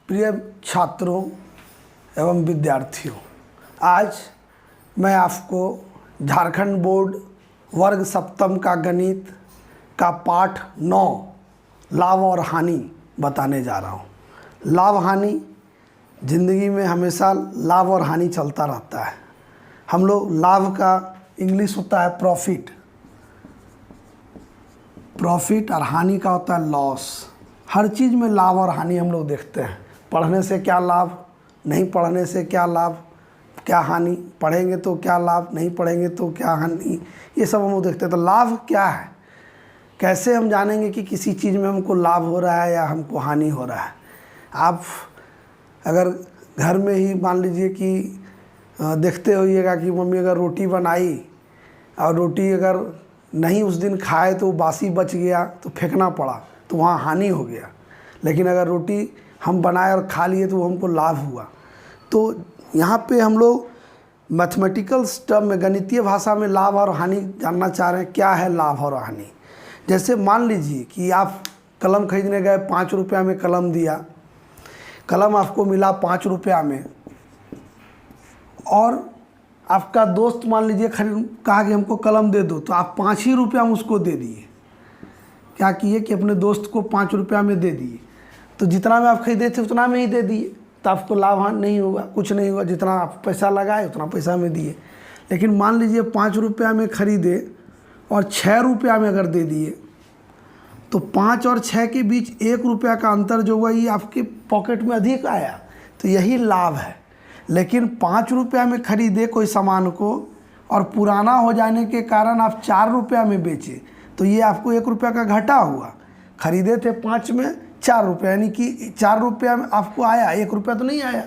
प्रिय छात्रों एवं विद्यार्थियों, आज मैं आपको झारखंड बोर्ड वर्ग सप्तम का गणित का पाठ 9 लाभ और हानि बताने जा रहा हूँ। लाभ हानि, ज़िंदगी में हमेशा लाभ और हानि चलता रहता है। हम लोग लाभ का इंग्लिश होता है प्रॉफिट, और हानि का होता है लॉस। हर चीज़ में लाभ और हानि हम लोग देखते हैं। पढ़ने से क्या लाभ, नहीं पढ़ने से क्या लाभ, क्या हानि, पढ़ेंगे तो क्या लाभ, नहीं पढ़ेंगे तो क्या हानि, ये सब हम लोग देखते हैं। तो लाभ क्या है, कैसे हम जानेंगे कि किसी चीज़ में हमको लाभ हो रहा है या हमको हानि हो रहा है। आप अगर घर में ही मान लीजिए कि देखते होइएगा कि मम्मी अगर रोटी बनाई और रोटी अगर नहीं उस दिन खाए तो बासी बच गया तो फेंकना पड़ा, तो वहाँ हानि हो गया। लेकिन अगर रोटी हम बनाए और खा लिए तो वो हमको लाभ हुआ। तो यहाँ पे हम लोग मैथमेटिकल टर्म में, गणितीय भाषा में लाभ और हानि जानना चाह रहे हैं। क्या है लाभ और हानि? जैसे मान लीजिए कि आप कलम खरीदने गए, 5 रुपया में कलम दिया, कलम आपको मिला 5 रुपया में, और आपका दोस्त मान लीजिए कहा कि हमको कलम दे दो, तो आप 5 ही रुपया में उसको दे दिए। क्या किए कि अपने दोस्त को 5 रुपया में दे दिए, तो जितना में आप खरीदे थे उतना में ही दे दिए, तो आपको लाभ हानि नहीं होगा, कुछ नहीं हुआ। जितना आप पैसा लगाए उतना पैसा में दिए। लेकिन मान लीजिए 5 रुपया में ख़रीदे और 6 रुपया में अगर दे दिए, तो 5 और 6 के बीच 1 रुपया का अंतर जो हुआ, ये आपके पॉकेट में अधिक आया, तो यही लाभ है। लेकिन 5 रुपया में ख़रीदे कोई सामान को और पुराना हो जाने के कारण आप 4 रुपया में बेचे, तो ये आपको 1 रुपया का घाटा हुआ। ख़रीदे थे 5 में, 4 रुपया, यानी कि 4 रुपया में आपको आया, 1 रुपया तो नहीं आया।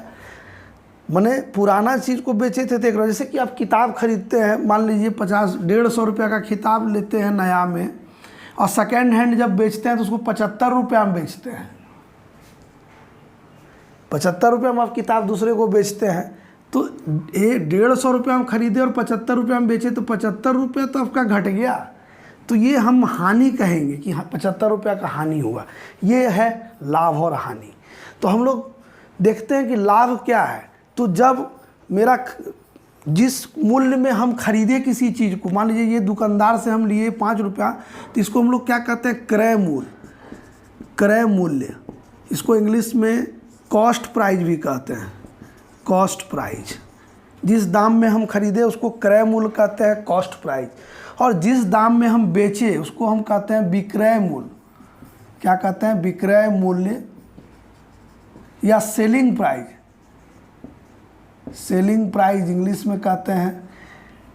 माने पुराना चीज़ को बेचे थे तो 1 रुपया। जैसे कि आप किताब खरीदते हैं, मान लीजिए 50-150 रुपया का किताब लेते हैं नया में, और सेकेंड हैंड जब बेचते हैं तो उसको 75 रुपया में बेचते हैं। 75 रुपया में आप किताब दूसरे को बेचते हैं, तो 150 रुपया में ख़रीदे और 75 रुपया में बेचे, तो 75 रुपया तो आपका घट गया। तो ये हम हानि कहेंगे कि 75 रुपया का हानि हुआ। ये है लाभ और हानि। तो हम लोग देखते हैं कि लाभ क्या है। तो जब मेरा जिस मूल्य में हम खरीदे किसी चीज़ को, मान लीजिए ये दुकानदार से हम लिए 5 रुपया, तो इसको हम लोग क्या कहते हैं, क्रय मूल्य। क्रय मूल्य, इसको इंग्लिश में कॉस्ट प्राइस भी कहते हैं। कॉस्ट प्राइस, जिस दाम में हम खरीदे उसको क्रय मूल्य कहते हैं, कॉस्ट प्राइस। और जिस दाम में हम बेचे उसको हम कहते हैं विक्रय मूल्य। क्या कहते हैं? विक्रय मूल्य या selling price. Selling price English में कहते हैं।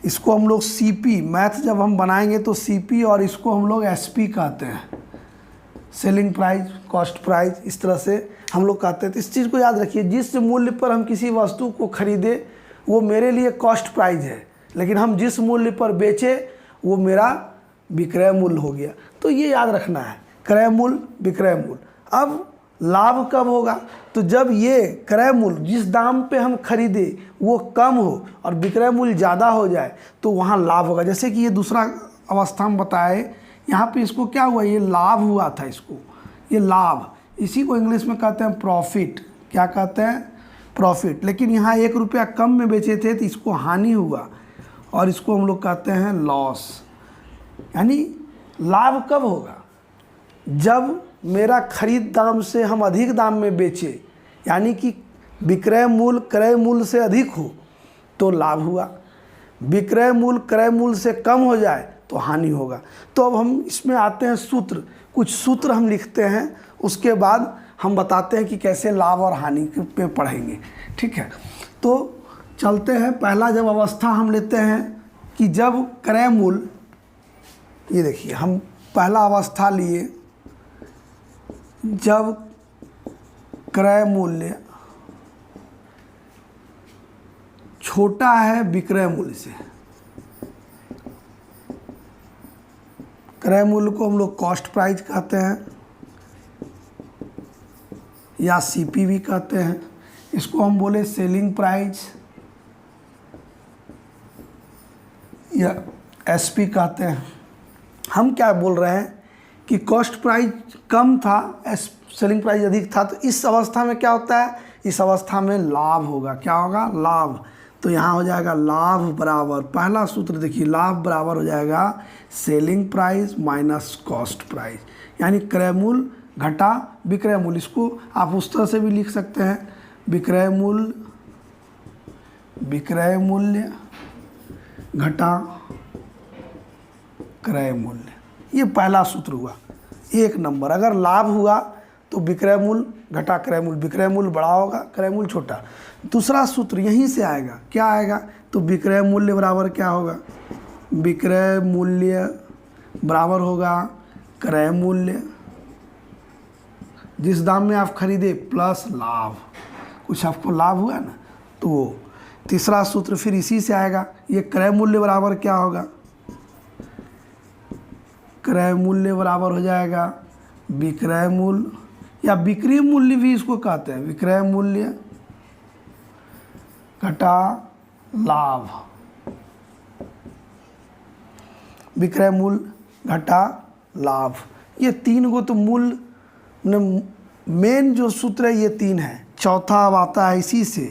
इसको हम लोग सीपी, मैथ जब हम बनाएंगे तो सीपी, और इसको हम लोग एसपी कहते हैं। सेलिंग प्राइस, कॉस्ट प्राइस, इस तरह से हम लोग कहते हैं। तो इस चीज़ को याद रखिए, जिस मूल्य पर हम किसी वस्तु को खरीदे वो मेरे लिए कॉस्ट प्राइस है, लेकिन हम जिस मूल्य पर बेचे वो मेरा विक्रय मूल्य हो गया। तो ये याद रखना है, क्रय मूल्य, विक्रय मूल्य। अब लाभ कब होगा? तो जब ये क्रय मूल्य, जिस दाम पे हम खरीदे वो कम हो और विक्रय मूल्य ज़्यादा हो जाए, तो वहाँ लाभ होगा। जैसे कि ये दूसरा अवस्था में बताए, यहाँ पे इसको क्या हुआ, ये लाभ हुआ था, इसको ये लाभ, इसी को इंग्लिश में कहते हैं प्रॉफिट। क्या कहते हैं? प्रॉफिट। लेकिन यहाँ 1 रुपया कम में बेचे थे तो इसको हानि हुआ, और इसको हम लोग कहते हैं लॉस। यानी लाभ कब होगा? जब मेरा खरीद दाम से हम अधिक दाम में बेचे, यानी कि विक्रय मूल्य क्रय मूल्य से अधिक हो तो लाभ हुआ। विक्रय मूल्य क्रय मूल्य से कम हो जाए तो हानि होगा। तो अब हम इसमें आते हैं सूत्र। कुछ सूत्र हम लिखते हैं, उसके बाद हम बताते हैं कि कैसे लाभ और हानि पे पढ़ेंगे। ठीक है, तो चलते हैं। पहला जब अवस्था हम लेते हैं कि जब क्रय मूल्य, ये देखिए हम पहला अवस्था लिए, जब क्रय मूल्य छोटा है विक्रय मूल्य से। क्रय मूल्य को हम लोग कॉस्ट प्राइस कहते हैं या सीपी भी कहते हैं। इसको हम बोले सेलिंग प्राइस या एसपी कहते हैं। हम क्या बोल रहे हैं कि कॉस्ट प्राइस कम था, सेलिंग प्राइस अधिक था, तो इस अवस्था में क्या होता है, इस अवस्था में लाभ होगा। क्या होगा, लाभ। तो यहाँ हो जाएगा लाभ बराबर, पहला सूत्र देखिए, लाभ बराबर हो जाएगा selling price minus cost price, यानी क्रय मूल्य घटा विक्रय मूल्य। इसको आप उस तरह से भी लिख सकते हैं, विक्रय मूल्य घटा क्रय मूल्य। ये पहला सूत्र हुआ 1 नंबर। अगर लाभ हुआ तो विक्रय मूल्य घटा क्रय मूल्य, विक्रय मूल्य बड़ा होगा, क्रय मूल्य छोटा। दूसरा सूत्र यहीं से आएगा, क्या आएगा, तो विक्रय मूल्य बराबर क्या होगा, विक्रय मूल्य बराबर होगा क्रय मूल्य, जिस दाम में आप खरीदे प्लस लाभ, कुछ आपको लाभ हुआ ना, तो वो। तीसरा सूत्र फिर इसी से आएगा, ये क्रय मूल्य बराबर क्या होगा, क्रय मूल्य बराबर हो जाएगा विक्रय मूल्य, या बिक्री मूल्य भी इसको कहते हैं, विक्रय मूल्य घटा लाभ, विक्रय मूल्य घटा लाभ। ये 3 को तो मूल मेन जो सूत्र है ये 3 है। चौथा अब आता है इसी से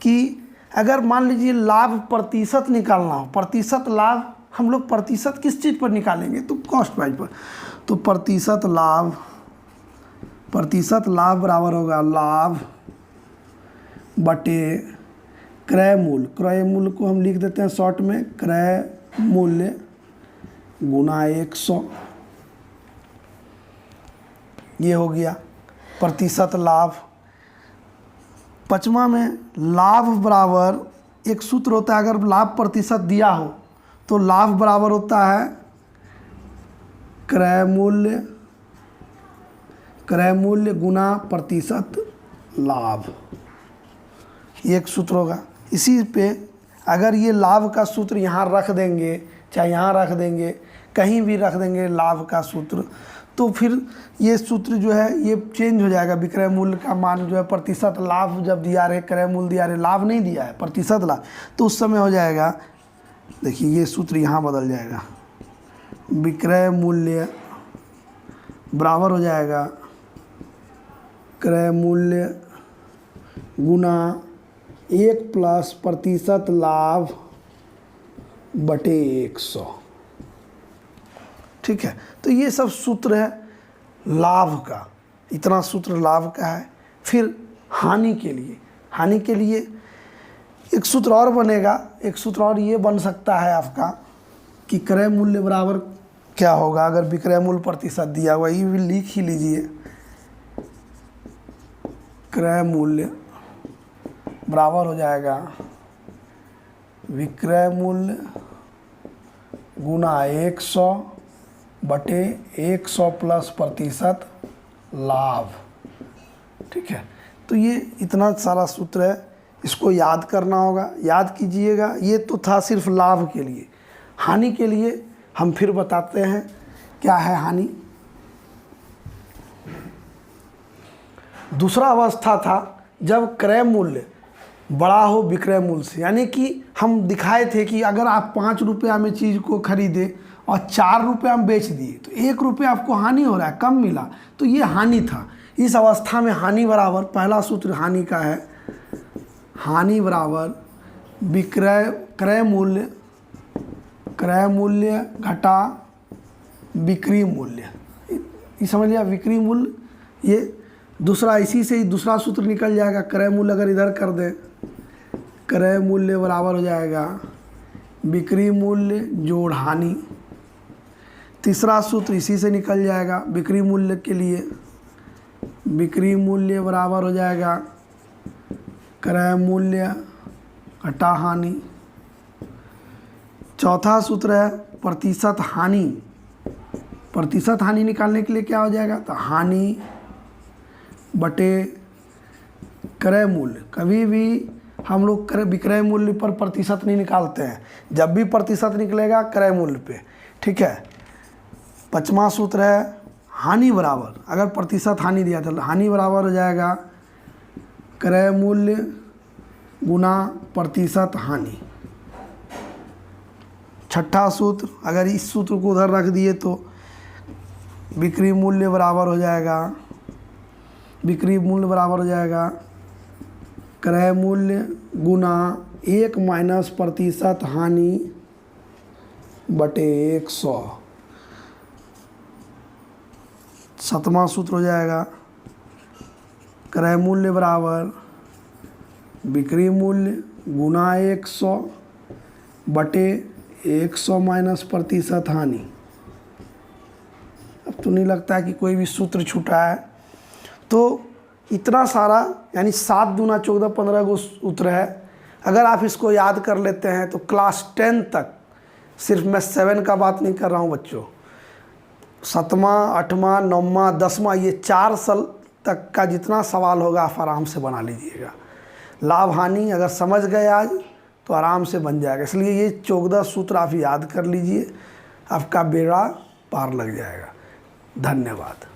कि अगर मान लीजिए लाभ प्रतिशत निकालना हो, प्रतिशत लाभ हम लोग प्रतिशत किस चीज़ पर निकालेंगे, तो कॉस्ट प्राइस पर। तो प्रतिशत लाभ बराबर होगा लाभ बटे क्रय मूल्य। क्रय मूल्य को हम लिख देते हैं शॉर्ट में, क्रय मूल्य गुना 100, ये हो गया प्रतिशत लाभ। 5वां में लाभ बराबर, एक सूत्र होता है, अगर लाभ प्रतिशत दिया हो तो लाभ बराबर होता है क्रय मूल्य गुना प्रतिशत लाभ, एक सूत्र होगा। इसी पे अगर ये लाभ का सूत्र यहाँ रख देंगे, चाहे यहाँ रख देंगे, कहीं भी रख देंगे लाभ का सूत्र, तो फिर ये सूत्र जो है ये चेंज हो जाएगा। विक्रय मूल्य का मान जो है प्रतिशत लाभ जब दिया रहे, क्रय मूल्य दिया रहे, लाभ नहीं दिया है, प्रतिशत लाभ, तो उस समय हो जाएगा, देखिए ये सूत्र यहाँ बदल जाएगा, विक्रय मूल्य बराबर हो जाएगा क्रय मूल्य गुना 1 प्लस प्रतिशत लाभ बटे 100। ठीक है, तो ये सब सूत्र है लाभ का, इतना सूत्र लाभ का है। फिर हानि के लिए एक सूत्र और बनेगा, एक सूत्र और ये बन सकता है आपका कि क्रय मूल्य बराबर क्या होगा, अगर विक्रय मूल्य प्रतिशत दिया हुआ, ये भी लिख ही लीजिए, क्रय मूल्य बराबर हो जाएगा विक्रय मूल्य गुना 100 बटे 100 प्लस प्रतिशत लाभ। ठीक है, तो ये इतना सारा सूत्र है, इसको याद करना होगा, याद कीजिएगा। ये तो था सिर्फ लाभ के लिए। हानि के लिए हम फिर बताते हैं क्या है हानि। दूसरा अवस्था था जब क्रय मूल्य बड़ा हो विक्रय मूल्य से, यानी कि हम दिखाए थे कि अगर आप 5 रुपया में चीज़ को खरीदे और 4 रुपया में बेच दिए तो 1 रुपया आपको हानि हो रहा है, कम मिला, तो ये हानि था। इस अवस्था में हानि बराबर, पहला सूत्र हानि का है, हानि बराबर क्रय मूल्य घटा बिक्री मूल्य। ये समझ लिया, बिक्री मूल्य, ये दूसरा, इसी से ही दूसरा सूत्र निकल जाएगा। क्रय मूल्य अगर इधर कर दे, क्रय मूल्य बराबर हो जाएगा बिक्री मूल्य जोड़ हानि। तीसरा सूत्र इसी से निकल जाएगा, बिक्री मूल्य के लिए बिक्री मूल्य बराबर हो जाएगा क्रय मूल्य घटा हानि। चौथा सूत्र है प्रतिशत हानि। प्रतिशत हानि निकालने के लिए क्या हो जाएगा, तो हानि बटे क्रय मूल्य। कभी भी हम लोग विक्रय मूल्य पर प्रतिशत नहीं निकालते हैं, जब भी प्रतिशत निकलेगा क्रय मूल्य पे। ठीक है, 5वां सूत्र है हानि बराबर, अगर प्रतिशत हानि दिया तो हानि बराबर हो जाएगा क्रय मूल्य गुना प्रतिशत हानि। छठा सूत्र, अगर इस सूत्र को उधर रख दिए तो बिक्री मूल्य बराबर हो जाएगा बिक्री मूल्य बराबर हो जाएगा क्रय मूल्य गुना 1 माइनस प्रतिशत हानि बटे 100। सातवां सूत्र हो जाएगा क्रय मूल्य बराबर बिक्री मूल्य गुना 100 बटे 100 माइनस प्रतिशत हानि। अब तो नहीं लगता है कि कोई भी सूत्र छूटा है। तो इतना सारा यानी 7 दूना 14 15 गो सूत्र है। अगर आप इसको याद कर लेते हैं तो क्लास 10 तक, सिर्फ मैं 7 का बात नहीं कर रहा हूँ बच्चों, 7वां 8वां 9वां 10वां ये 4 साल तक का जितना सवाल होगा आप आराम से बना लीजिएगा। लाभ हानि अगर समझ गए आज तो आराम से बन जाएगा। इसलिए ये 14 सूत्र आप याद कर लीजिए, आपका बेड़ा पार लग जाएगा। धन्यवाद।